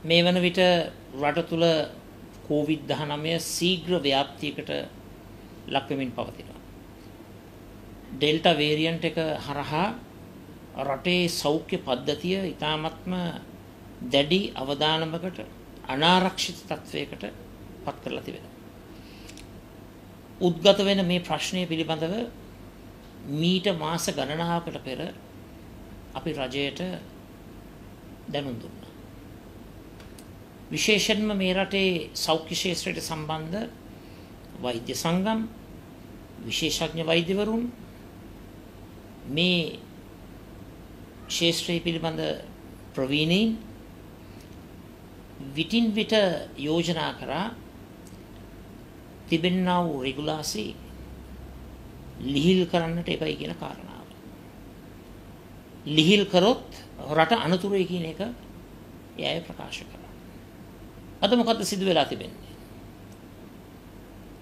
මේ වන විට රට තුළ COVID-19 ශීඝ්‍ර ව්‍යාප්තියකට ලක් වෙමින් පවතිනවා. ඩෙල්ටා වේරියන්ට් එක හරහා රටේ සෞඛ්‍ය පද්ධතිය ඉතාමත්ම දැඩි අවදානමකට අනාරක්ෂිත තත්වයකට පත් කරලා තිබෙනවා. උද්ගත වෙන මේ ප්‍රශ්නය පිළිබඳව මීට මාස ගණනාවකට පෙර අපි රජයට දැනුම් දුන්නා. විශේෂයෙන්ම මේ රටේ සෞඛ්‍ය ක්ෂේත්‍රයට සම්බන්ධ වෛද්‍ය සංගම්, විශේෂඥ වෛද්‍යවරුන් මේ ක්ෂේත්‍රය පිළිබඳ ප්‍රවීණයින් විටින් විට යෝජනා කරා තිබෙනා වූ රෙගුලාසි ලිහිල් කරන්නට එපයි කියන කාරණාව. ලිහිල් කරොත් රට අනතුරුයි කියන එක එයයි ප්‍රකාශ කරා. අද මොකද සිදු වෙලා තිබෙන්නේ?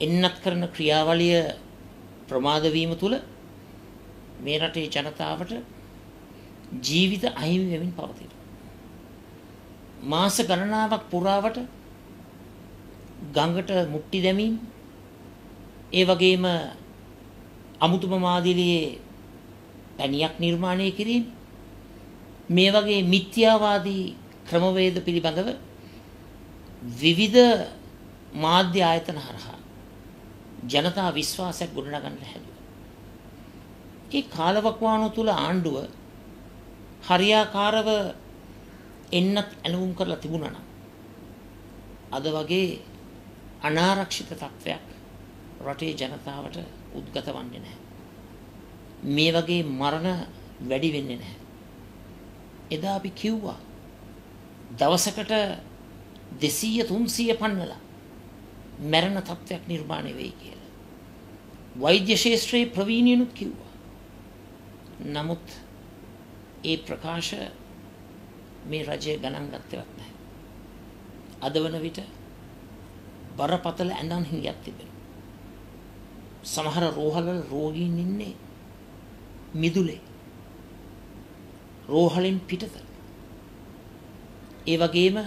එන්නත් කරන ක්‍රියාවලිය ප්‍රමාද වීම තුළ මේ රටේ ජනතාවට ජීවිත අහිමි වෙමින් පවතිනවා. මාස ගණනාවක් පුරාවට ගඟට මුට්ටි දැමීම, ඒ වගේම අමුතුම මාදිලියේ පැණියක් නිර්මාණය කිරීම, මේ වගේ මිත්‍යාවාදී ක්‍රමවේද පිළිබඳව විවිධ මාධ්‍ය ආයතන හරහා ජනතා විශ්වාසයක් ගොඩනගන්න හැදුවා. ඒ කාලවකවානුව තුල ආණ්ඩුව හරියාකාරව එන්නත් ඇලුම් කරලා තිබුණා නම් අද වගේ අනාරක්ෂිත තත්වයක් රටේ ජනතාවට උද්ගත වන්නේ නැහැ. මේ වගේ මරණ වැඩි වෙන්නේ නැහැ. එදා අපි කිව්වා දවසකට 200 300 පන්නලා මරණ තත්වයක් නිර්මාණය වෙයි කියලා. වෛද්‍ය ශාස්ත්‍රයේ ප්‍රවීණයනුත් කිව්වා. නමුත් ඒ ප්‍රකාශ මේ රජය ගණන් ගත්තේවත් නැහැ. අද වන විට බරපතල ඇඳන් හිඟයක් තිබෙනවා. සමහර රෝහලවල රෝගීන් ඉන්නේ මිදුලේ. රෝහලෙන් පිටත. ඒ වගේම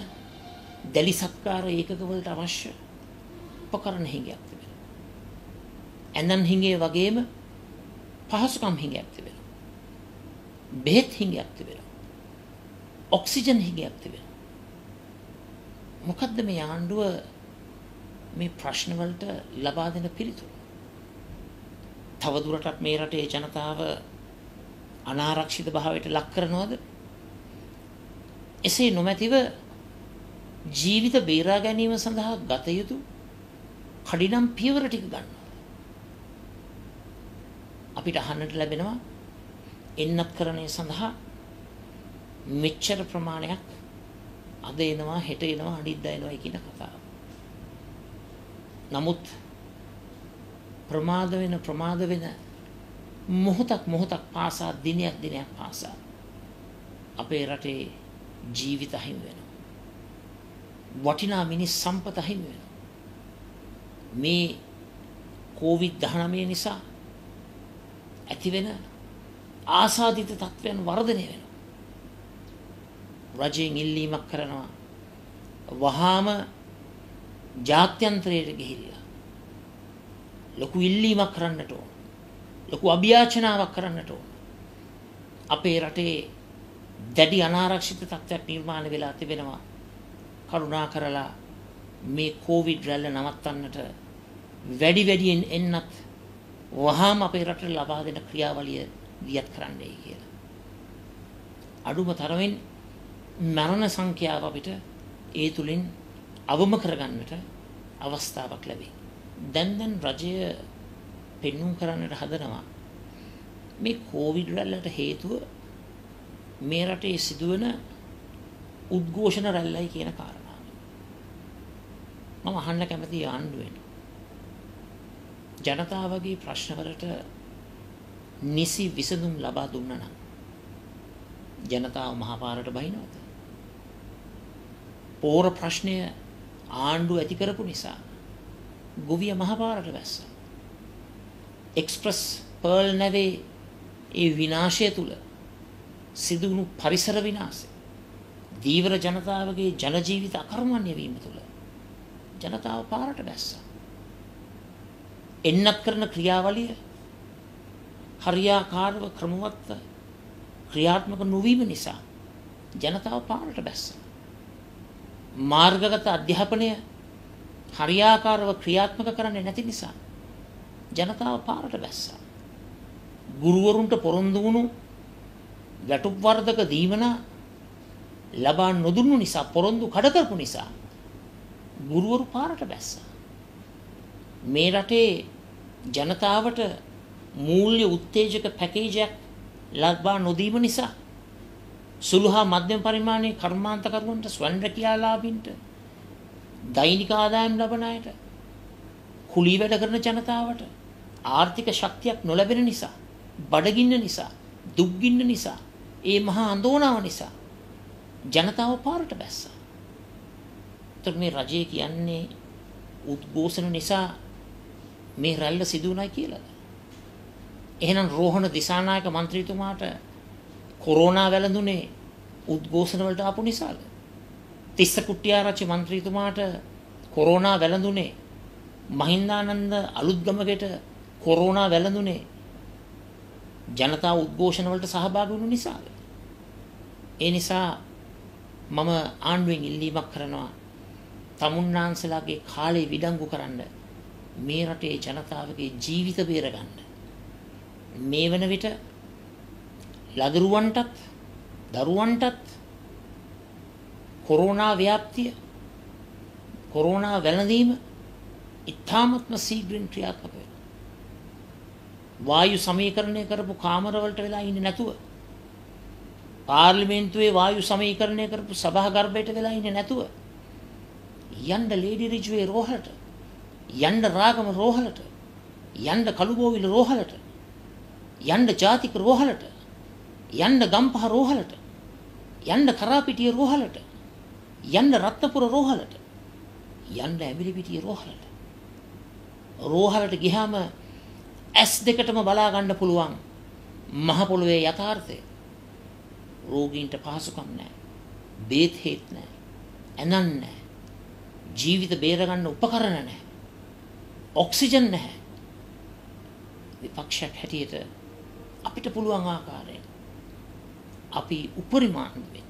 දැලි සත්කාර ඒකකවලට අවශ්‍ය උපකරණ හිඟයක් තිබෙනවා. ඇඳන් හිඟේ වගේම පහසුකම් හිඟයක් තිබෙනවා. බෙහෙත් හිඟයක් තිබෙනවා. ඔක්සිජන් හිඟයක් තිබෙනවා. මොකද්ද මේ ආණ්ඩුව මේ ප්‍රශ්න වලට ලබා දෙන පිළිතුර? තවදුරටත් මේ රටේ ජනතාව අනාරක්ෂිත භාවයට ලක් කරනවද? එසේ නොමැතිව ජීවිත බේරා ගැනීම සඳහා ගත යුතු කඩිනම් පියවර ටික ගන්නවා. අපිට අහන්නට ලැබෙනවා එන්නත්කරණය සඳහා මෙච්චර ප්‍රමාණයක් අද එනවා, හෙට එනවා, අනිද්දා එනවා කියන කතාව. නමුත් ප්‍රමාද වෙන මොහොතක් පාසා දිනයක් පාසා අපේ රටේ ජීවිත අහිමි වෙනවා. වටිනා මිනිස් සම්පත අහිමි වෙනවා. මේ COVID-19 නිසා ඇතිවෙන ආසාදිත තත්ත්වයන් වර්ධනය වෙනවා. රජයෙන් ඉල්ලීමක් කරනවා වහාම ජාත්‍යන්තරයට ගිහිල්ලා ලොකු ඉල්ලීමක් කරන්නට ඕන. ලොකු අභියාචනාවක් කරන්නට ඕන. අපේ රටේ දැඩි අනාරක්ෂිත තත්ත්වයක් නිර්මාණය වෙලා තිබෙනවා. කරුණා කරලා මේ COVID රැල්ල නවත්තන්නට වැඩියෙන් එන්නත් වහාම අපේ රටට ලබා දෙන ක්‍රියාවලිය දියත් කරන්නයි කියලා. අඩුම තරමින් මරණ සංඛ්‍යාව අපිට ඒ තුලින් අවම කරගන්නට අවස්ථාවක් ලැබේ. දැන් රජය පෙන්වුම් කරන්නට හදනවා මේ COVID රැල්ලට හේතුව මේ රටේ සිදුවන උද්ඝෝෂණ රැල්ලයි කියන කාරණාව. මම අහන්න කැමති ආණ්ඩුවෙන් ජනතාවගේ ප්‍රශ්නවලට නිසි විසඳුම් ලබා දුන්නා නම් ජනතාව මහපාරට බහිනවද? පෝර ප්‍රශ්නය ආණ්ඩුව ඇති කරපු නිසා ගොවිය මහපාරට වැස්සා. එක්ස්ප්‍රස් පර්ල් නැවේ ඒ විනාශය තුල සිදුවුණු පරිසර විනාශය දීවර ජනතාවගේ ජන ජීවිත අකර්මණ්‍ය වීම තුළ ජනතාව පාරට බැස්සා. එන්නත් කරන ක්‍රියාවලිය හරියාකාරව ක්‍රමවත්ව ක්‍රියාත්මක නොවීම නිසා ජනතාව පාරට බැස්සා. මාර්ගගත අධ්‍යාපනය හරියාකාරව ක්‍රියාත්මක කරන්නේ නැති නිසා ජනතාව පාරට බැස්සා. ගුරුවරුන්ට පොරොන්දු වුණු ගැටුම් වර්ධක දීමනා ලබා නොදුන්නු නිසා පොරොන්දු කඩ කරපු නිසා ගුරුවරු පාරට බැස්සා. මේ රටේ ජනතාවට මූල්‍ය උත්තේජක පැකේජයක් ලබා නොදීම නිසා සුළු හා මධ්‍යම පරිමාණයේ කර්මාන්තකරුවන්ට ස්වයං රැකියාලාභීන්ට දෛනික ආදායම් ලබන අයට කුලී වැඩ කරන ජනතාවට ආර්ථික ශක්තියක් නොලැබෙන නිසා බඩගින්න නිසා දුක්ගින්න නිසා ඒ මහා අඳෝනාව නිසා ජනතාව පාරට බැස්සා. ඒතර මේ රජය කියන්නේ උද්ඝෝෂණ නිසා මේ රැල්ල සිදු වුණයි කියලාද? එහෙනම් රෝහණ දිසානායක മന്ത്രിතුමාට කොරෝනා වැළඳුනේ උද්ඝෝෂණ වලට ආපු නිසාද? තිස්ස කුට්ටිආරච්චි മന്ത്രിතුමාට කොරෝනා වැළඳුනේ මහින්දානන්ද අලුත්ගමකට කොරෝනා වැළඳුනේ ජනතා උද්ඝෝෂණ වලට සහභාගී වුණු නිසාද? ඒ නිසා මම ආණ්ඩුවෙන් ඉල්ලීමක් කරනවා තමුන්නාන්සලාගේ කාලේ විඩංගු කරන්න මේ රටේ ජනතාවගේ ජීවිත බේරගන්න. මේ වන විට ලදරුවන්ටත් දරුවන්ටත් කොරෝනා ව්‍යාප්තිය කොරෝනා වැළඳීම ඉතාමත්ම ශීඝ්‍රයෙන් ක්‍රියාත්මක වෙනවා. වායු සමීකරණය කරපු කාමරවලට වෙලා ඉන්නේ නැතුව පාර්ලිමේන්තුවේ වායු සමීකරණය කරපු සභාගර්භයට වෙලා ඉන්නේ නැතුව යන්න ලේඩි රිජ්වේ රෝහලට යන්න රාගම රෝහලට යන්න කළුබෝවිල රෝහලට යන්න ජාතික රෝහලට යන්න ගම්පහ රෝහලට යන්න කරාපිටිය රෝහලට යන්න රත්නපුර රෝහලට යන්න ඇඹිලිපිටිය රෝහලට ගියාම ඇස් දෙකටම බලා ගන්න පුළුවන් මහ පොළොවේ යථාර්ථය. රෝගීන්ට පහසුකම් නැහැ. බේත් හේත් නැහැ. ඇනන් නැහැ. ජීවිත බේරගන්න උපකරණ නැහැ. ඔක්සිජන් නැහැ. විපක්ෂයක් හැටියට අපිට පුළුවන් ආකාරයෙන් අපි උපරිමාණයෙන්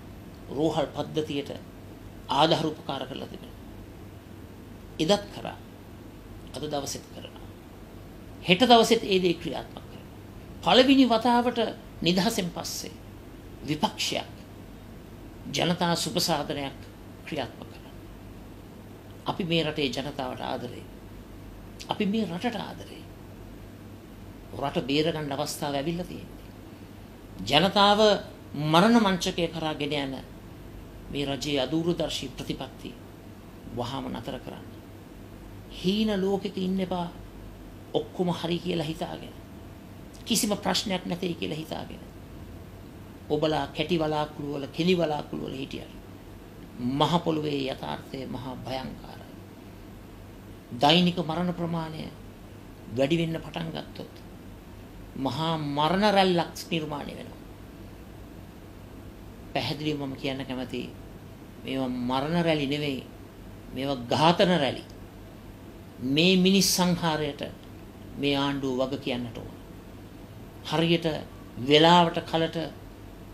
රෝහල් පද්ධතියට ආධාර උපකාර කරලා තිබෙනවා. ඉදත් කරා අද දවසෙත් කරනවා. හෙට දවසෙත් ඒ දේ ක්‍රියාත්මක කරනවා. පළවෙනි වතාවට නිදහසෙන් පස්සේ විපක්ෂයක් ජනතා සුබසාධනයක් ක්‍රියාත්මක කරනවා. අපි මේ රටේ ජනතාවට ආදරේ. අපි මේ රටට ආදරේ. රට බේරගන්න අවස්ථාව ඇවිල්ලා තියෙන්නේ. ජනතාව මරණ මංචකය කරා ගෙන යන මේ රජයේ අදූරදර්ශී ප්‍රතිපත්ති වහාම නතර කරන්න. හීන ලෝකෙක ඉන්න එපා. ඔක්කොම හරි කියලා හිතාගෙන. කිසිම ප්‍රශ්නයක් නැtei කියලා හිතාගෙන. ඔබලා කැටි වලාකුළු වල කෙලි වලාකුළු වල හිටියත් මහ පොළොවේ යථාර්ථය මහා භයංකාරයි. දෛනික මරණ ප්‍රමාණය වැඩි වෙන්න පටන් ගත්තොත් මහා මරණ රැල්ලක් නිර්මාණය වෙනවා. පැහැදිලිව මම කියන්න කැමතියි මේවා මරණ රැලි නෙවෙයි, මේවා ඝාතන රැලි. මේ මිනිස් සංහාරයට මේ ආණ්ඩුව වග කියන්නට ඕන. හරියට වෙලාවට කලට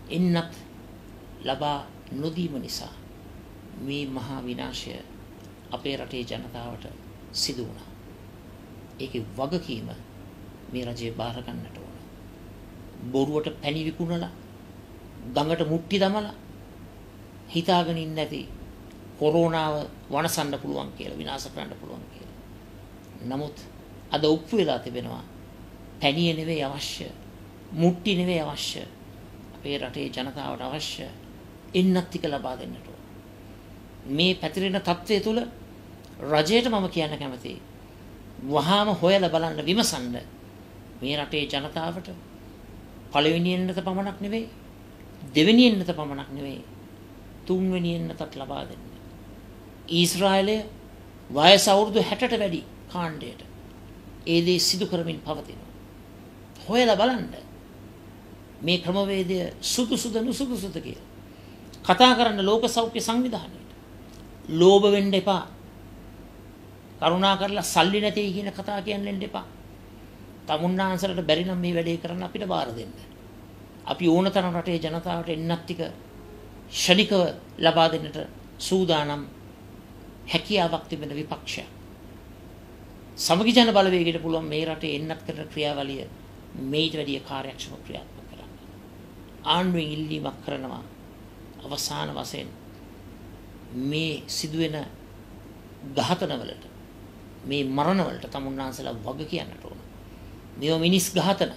එන්නත් ලබා නොදීම නිසා මේ මහා විනාශය අපේ රටේ ජනතාවට සිදු වුණා. ඒකේ වගකීම මේ රජය බාර ගන්නට ඕන. බොරුවට පැණි විකුණලා ගඟට මුට්ටි දමලා හිතාගෙන ඉන්නේ නැති කොරෝනාව වනසන්න පුළුවන් කියලා, විනාශ කරන්න පුළුවන් කියලා. නමුත් අද ඔප්පු වෙලා තිබෙනවා පැණිය නෙවෙයි අවශ්‍ය, මුට්ටි නෙවෙයි අවශ්‍ය. අපේ රටේ ජනතාවට අවශ්‍ය එන්නත් ටික ලබා දෙන්නට ඕන. මේ පැතිරෙන තත්ත්වය තුළ රජයට මම කියන්න කැමතියි වහාම හොයලා බලන්න විමසන්න මේ රටේ ජනතාවට පළවෙනි එන්නත පමණක් නෙවෙයි, දෙවෙනි එන්නත පමණක් නෙවෙයි, තුන්වෙනි එන්නතත් ලබා දෙන්න. ඊශ්‍රායලය වයස අවුරුදු 60ට වැඩි කාණ්ඩයට ඒ දේ සිදු කරමින් පවතිනවා. හොයලා බලන්න මේ ක්‍රමවේදය සුදුසුද නුසුදුසුද කියලා. කතා කරන්න ලෝක සෞඛ්‍ය සංවිධානයට. ලෝභ වෙන්න එපා. කරුණා කරලා සල්ලි නැtei කියන කතා කියන්න එපා. තමුන්නාන්සලට බැරි නම් මේ වැඩේ කරන්න අපිට බාර දෙන්න. අපි ඕනතරම් රටේ ජනතාවට එන්නත් ටික ශනිකව ලබා දෙන්නට සූදානම් හැකියාවක් තිබෙන විපක්ෂයක්. සමගි ජන බලවේගයට පුළුවන් මේ රටේ එන්නත් කරන ක්‍රියාවලිය මේට වැඩිය කාර්යක්ෂම ක්‍රියාත්මක කරන්න. ආණ්ඩුවෙන් ඉල්ලීමක් කරනවා අවසාන වශයෙන් මේ සිදුවෙන ඝාතනවලට මේ මරණවලට තමුන්නාන්සලා වග කියන්නට ඕන. මේව මිනිස් ඝාතන